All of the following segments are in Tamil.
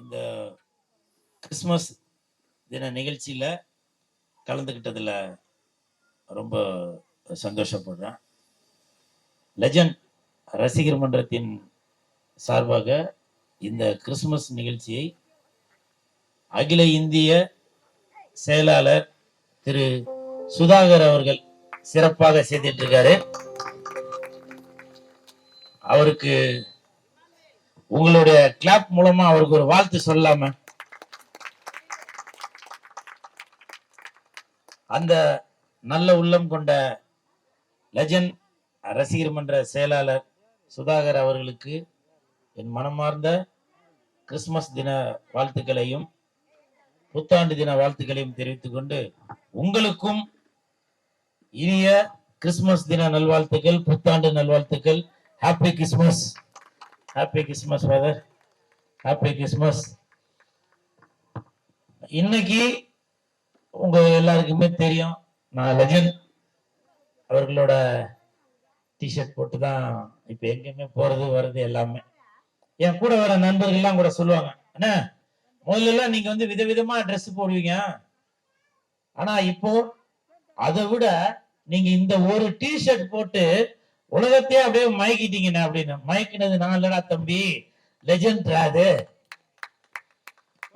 இந்த கிறிஸ்மஸ் தின நிகழ்ச்சியில் கலந்துக்கிட்டதில் ரொம்ப சந்தோஷப்படுறேன். லெஜண்ட் ரசிகர் மன்றத்தின் சார்பாக இந்த கிறிஸ்மஸ் நிகழ்ச்சியை அகில இந்திய செயலாளர் திரு சுதாகர் அவர்கள் சிறப்பாக செய்துட்டு இருக்காரு. அவருக்கு உங்களுடைய கிளாப் மூலமா அவருக்கு ஒரு வாழ்த்து சொல்லாம. அந்த நல்ல உள்ளம் கொண்ட லெஜண்ட் ரசிகர் மன்ற செயலாளர் சுதாகர் அவர்களுக்கு என் மனமார்ந்த கிறிஸ்துமஸ் தின வாழ்த்துக்களையும் புத்தாண்டு தின வாழ்த்துக்களையும் தெரிவித்துக் கொண்டு உங்களுக்கும் இனிய கிறிஸ்துமஸ் தின நல்வாழ்த்துக்கள், புத்தாண்டு நல்வாழ்த்துக்கள். Happy Christmas, happy Christmas father, happy Christmas. இன்னைக்கு உங்க எல்லாருக்குமே தெரியும், நான் லெஜண்ட் அவர்களோட டிஷர்ட் போட்டு தான் இப்ப எங்கேயுமே போறது வர்றது எல்லாமே. என் கூட வர நண்பர்கள்லாம் கூட சொல்லுவாங்க, அண்ணா முதல்ல நீங்க வந்து விதவிதமா ட்ரெஸ் போடுவீங்க, ஆனா இப்போ அதை விட நீங்க இந்த ஒரு டிஷர்ட் போட்டு உலகத்தையே அப்படியே மயக்கிட்டீங்கண்ணா அப்படின்னு. மயக்கினது நான் இல்லடா தம்பி, லெஜண்ட் அது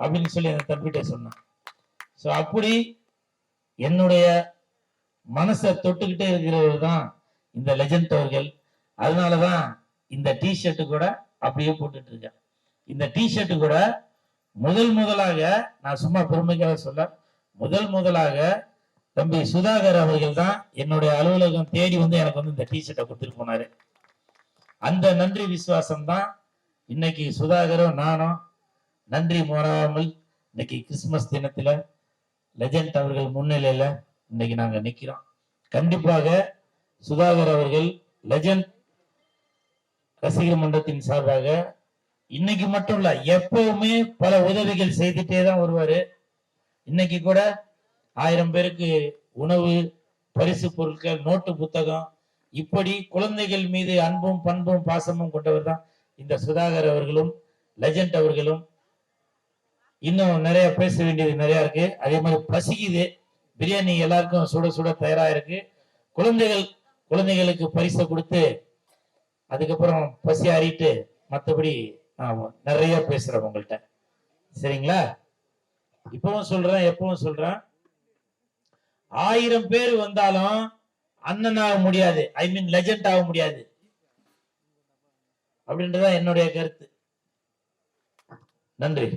அப்படின்னு சொல்லி அந்த தம்பிகிட்ட சொன்னேன். ஸோ அப்படி என்னுடைய மனசை தொட்டுக்கிட்டே இருக்கிறவர் தான் இந்த லெஜண்ட் அவர்கள். அதனாலதான் இந்த டிஷர்ட் கூட அப்படியே போட்டுட்டு இருக்கேன். இந்த டிஷர்ட் கூட முதலாக நான் சும்மா பெருமைக்காக சொல்ல, முதலாக தம்பி சுதாகர் அவர்கள் தான் என்னுடைய அலுவலகம் தேடி வந்து எனக்கு வந்து இந்த டிஷர்ட்டை கொடுத்துட்டு போனாரு. அந்த நன்றி விசுவாசம் தான் இன்னைக்கு சுதாகரும் நானும் நன்றி மாறாமல் இன்னைக்கு கிறிஸ்துமஸ் தினத்துல லெஜண்ட் அவர்கள் முன்னிலையில இன்னைக்கு நாங்க நிக்கிறோம். கண்டிப்பாக சுதாகர் அவர்கள் லெஜண்ட் ரசிகர் மன்றத்தின் சார்பாக இன்னைக்கு மட்டும் இல்ல, எப்பவுமே பல உதவிகள் செய்துட்டே தான் வருவாரு. இன்னைக்கு கூட 1000 பேருக்கு உணவு, பரிசு பொருட்கள், நோட்டு புத்தகம், இப்படி குழந்தைகள் மீது அன்பும் பண்பும் பாசமும் கொண்டவர் தான் இந்த சுதாகர் அவர்களும் லெஜண்ட் அவர்களும். இன்னும் நிறைய பேச வேண்டியது நிறைய இருக்கு. அதே மாதிரி பசிக்குது, பிரியாணி எல்லாருக்கும் சுட சுட தயாரா இருக்கு. குழந்தைகளுக்கு பரிசை கொடுத்து அதுக்கப்புறம் பசி ஆறிட்டு மற்றபடி நிறைய பேசுறேன் உங்கள்கிட்ட, சரிங்களா? இப்பவும் சொல்றேன், எப்பவும் சொல்றேன், 1000 பேர் வந்தாலும் அண்ணன் ஆக முடியாது, ஐ மீன் லெஜண்ட் ஆக முடியாது அப்படின்றதான் என்னுடைய கருத்து. நன்றி.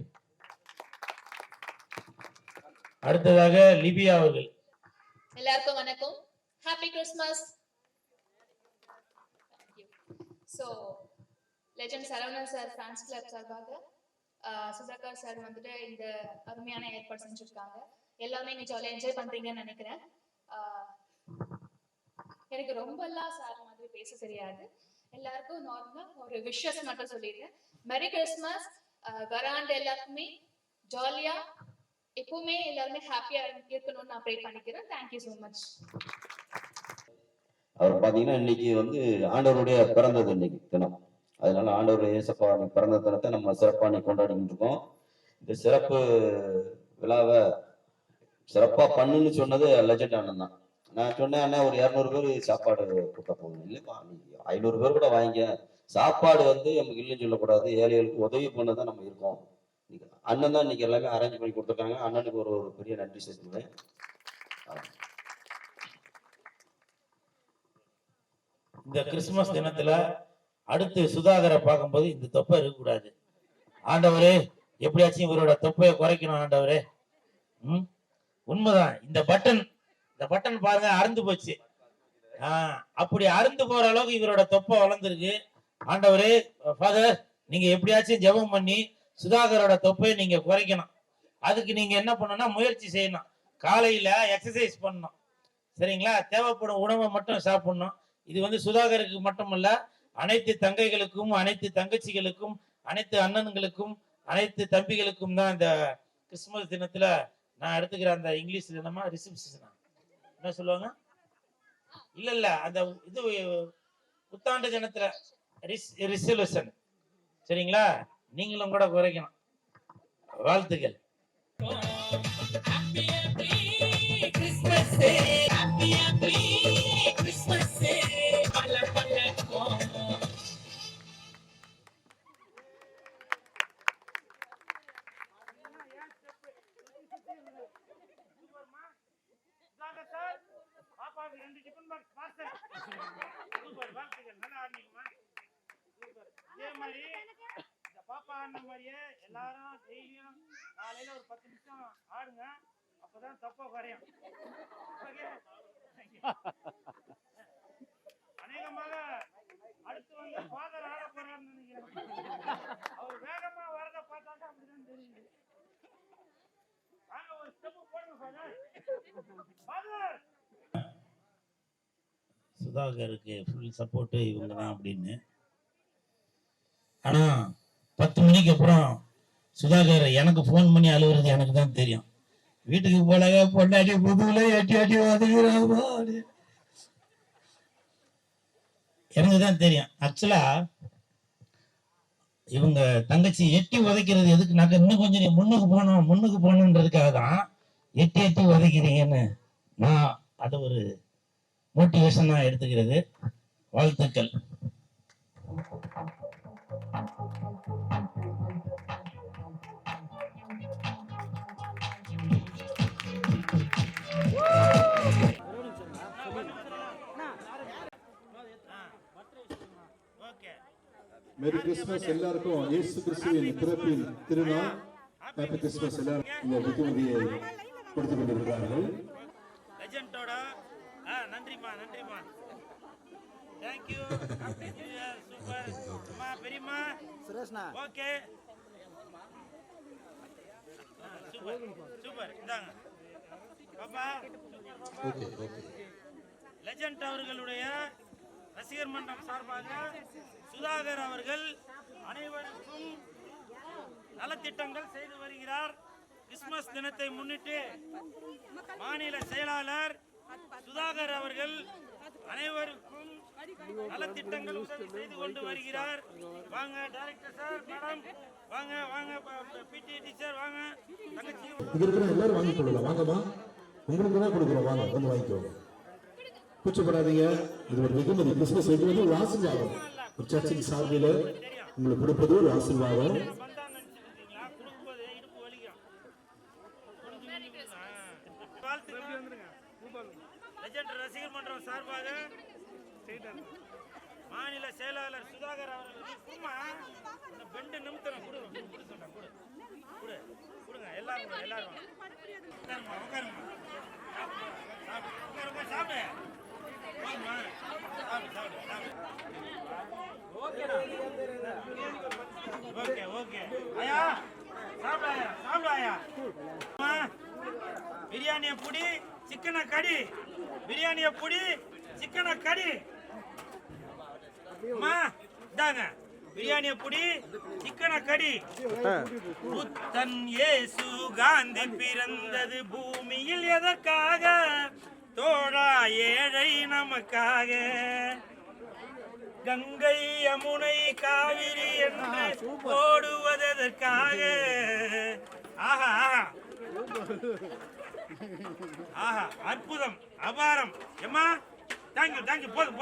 அடுத்ததாக லிபியா அவர்கள். எல்லாருக்கும் வணக்கம், happy Christmas. So legend Saravanan sir fans club சார்பாக சுதாகர் சார் வந்துட்டு இந்த அருமையான ஏற்பாடு செஞ்சிருக்காங்க. எல்லாமே நீ ஜாலியா என்ஜாய் பண்றீங்கன்னு நினைக்கிறேன். எனக்கு ரொம்ப எல்லாம் சார் மாதிரி பேச தெரியாது. எல்லாருக்கும் நார்மலா ஒரு விஷஸ் மட்டும் சொல்லிடுறேன். மெரி கிறிஸ்மஸ். வர ஆண்டு எல்லாருக்குமே ஜாலியா எப்பவுமே எல்லாருமே ஹாப்பியா இருக்கணும்னு நான் ப்ரே பண்ணிக்கிறேன். Thank you so much. அவர் பாத்தீங்கன்னா இன்னைக்கு வந்து ஆண்டவருடைய பிறந்தது இன்னைக்கு தினம். அதனால ஆண்டவருடைய இயேசப்பா பிறந்த தினத்தை நம்ம சிறப்பா கொண்டாடிக்கிட்டு இருக்கோம். இந்த சிறப்பு விழாவை சிறப்பா பண்ணுன்னு சொன்னது லெஜண்ட் அண்ணன் தான். நான் சொன்னேன், அண்ணா ஒரு 200 பேர் சாப்பாடு கூட்ட போகணும். இல்லைப்பா, நீ 500 பேர் கூட வாங்கிக்க, சாப்பாடு வந்து நமக்கு இல்லைன்னு சொல்லக்கூடாது, ஏழைகளுக்கு உதவி பண்ணதான் நம்ம இருக்கோம். அண்ணன் தான் இன்னைக்கு எல்லாமே அரேஞ்ச் பண்ணி கொடுத்துருக்காங்க. அண்ணனுக்கு ஒரு பெரிய நன்றி சேர்த்துவேன். இந்த கிறிஸ்துமஸ் தினத்துல அடுத்து சுதாகரை பார்க்கும்போது இந்த தொப்பை இருக்கக்கூடாது. ஆண்டவரே எப்படியாச்சும் இவரோட தொப்பையை குறைக்கணும் ஆண்டவரே. உண்மைதான். இந்த பட்டன் பாருங்க, அறுந்து போச்சு. அப்படி அறுந்து போற அளவுக்கு இவரோட தொப்பை வளர்ந்துருக்கு. ஆண்டவரே ஃபாதர், நீங்க எப்படியாச்சும் ஜெபம் பண்ணி சுதாகரோட தொப்பையை நீங்க குறைக்கணும். அதுக்கு நீங்க என்ன பண்ணணும்னா முயற்சி செய்யணும். காலையில எக்ஸசைஸ் பண்ணணும், சரிங்களா? தேவைப்படும் உணவை மட்டும் சாப்பிடணும். இது வந்து சுதாகருக்கு மட்டுமல்ல, அனைத்து தங்கைகளுக்கும், அனைத்து தங்கச்சிகளுக்கும், அனைத்து அண்ணன்களுக்கும், அனைத்து தம்பிகளுக்கும் தான் இந்த கிறிஸ்துமஸ் தினத்துல நான் எடுத்துக்கிற அந்த இங்கிலீஷ் தினமா ரிசப்ஷனா என்ன சொல்லுவாங்க, இல்ல அந்த இது புத்தாண்டு தினத்துல ரிசல்யூஷன், சரிங்களா? நீங்களும் கூட குறைக்கணும். வாழ்த்துக்கள். பாப்பா ஆடின மாதிரியே எல்லாரும் டெய்லியும் காலையில ஒரு 10 நிமிஷம் ஆடுங்க, அப்பதான் தப்பா குறையும். அநேகமாக அடுத்து வந்து ஃபாதர் ஆட போறாருன்னு நினைக்கிறேன். அவர் வேகமா வரத பார்த்தாங்க அப்படிதான் தெரியுது. வாங்க ஒரு ஸ்டெப் போடுங்க ஃபாதர். ஃபாதர் சுதாகருக்கு ஃபுல் சப்போர்ட் இவங்க தான் அப்படின்னு. ஆனா 10 மணிக்கு அப்புறம் சுதாகர் எனக்கு ஃபோன் பண்ணி அழுகுறது எனக்கு தான் தெரியும். வீட்டுக்கு போலாக பொண்டாட்டி புதுல எட்டி எட்டி ஒதுக்குறாங்க, எனக்கு தான் தெரியும். ஆக்சுவலா இவங்க தங்கச்சி எட்டி உதைக்கிறது எதுக்குனாக்க இன்னும் கொஞ்சம் நீ முன்னுக்கு போகணுன்றதுக்காக தான் எட்டி எட்டி உதைக்கிறீங்கன்னு நான் அது ஒரு மோட்டிவேஷனா எடுத்துக்கிறது. வாழ்த்துக்கள். மேரி கிறிஸ்மஸ் எல்லாருக்கும். இயேசு கிறிஸ்துவின் பிறப்பின் திருநாள். Happy Christmas. எல்லாரும் இந்த வெகுமதியை கொடுத்து கொண்டிருக்கிறார்கள். லெஜெண்டோட நன்றிமா நன்றிமா, thank you. Happy new year. Super அம்மா பெரியம்மா சுரேஷ்னா. Okay super super. இந்தாங்க பாப்பா. Okay okay. லெஜெண்ட் அவர்களுடைய ரசிகர் மன்றம் சார்பாக சுதாகர் அவர்கள் அனைவருக்கும் நலத்திட்டங்கள் செய்து வருகிறார். கிறிஸ்துமஸ் தினத்தை முன்னிட்டு மாநில செயலாளர் சுதாகர் அவர்கள் அனைவருக்கும் நலத்திட்டங்கள் உதவி செய்து கொண்டு வருகிறார். வாங்க டைரக்டர் சார், மேடம் வாங்க வாங்க, பிடி டீச்சர் வாங்க, தங்கச்சி இங்க இருக்கிற எல்லாரும் வாங்கி கொள்ளலாம். வாங்கம்மா, உங்களுக்கு தான் கொடுக்குறோம், வாங்க வந்து வாங்கிக்கோங்க, கூச்சப்படாதீங்க. இது ஒரு வெகுமதி. கிறிஸ்துமஸ் வெகுமதி ஒரு ஆசீர்வாதம். ஒரு சர்ச்சின் சார்பில் உங்களுக்கு கொடுப்பது ஒரு ஆசீர்வாதம். கொடுக்கும்போது இடுப்பு வலிக்கும். லெஜெண்ட் ரசிகர் மன்றம் சார்பாக மாநில செயலாளர் சுதாகர் அவர்களுக்கு இந்த பெண்டு நிமித்தம் கொடுங்க எல்லாரும் எல்லாரும் உட்காருங்க சாப்பிடு. ஓகே ஓகே ஐயா சாப்பிடாயா. பிரியாணியை புடி சிக்கனை கடி, பிரியாணியை புடி சிக்கனை கடி. அம்மா இந்தாங்க பிரியாணியை புடி சிக்கனை கடி. புத்தன் இயேசு காந்தி பிறந்தது பூமியில் எதற்காக? தோழா ஏழை நமக்காக. கங்கை யமுனை காவிரி என்று ஓடுவதற்காக. ஆஹா ஆஹா அற்புதம் அபாரம். எம்மா தேங்க்யூ தேங்க்யூ. போதும்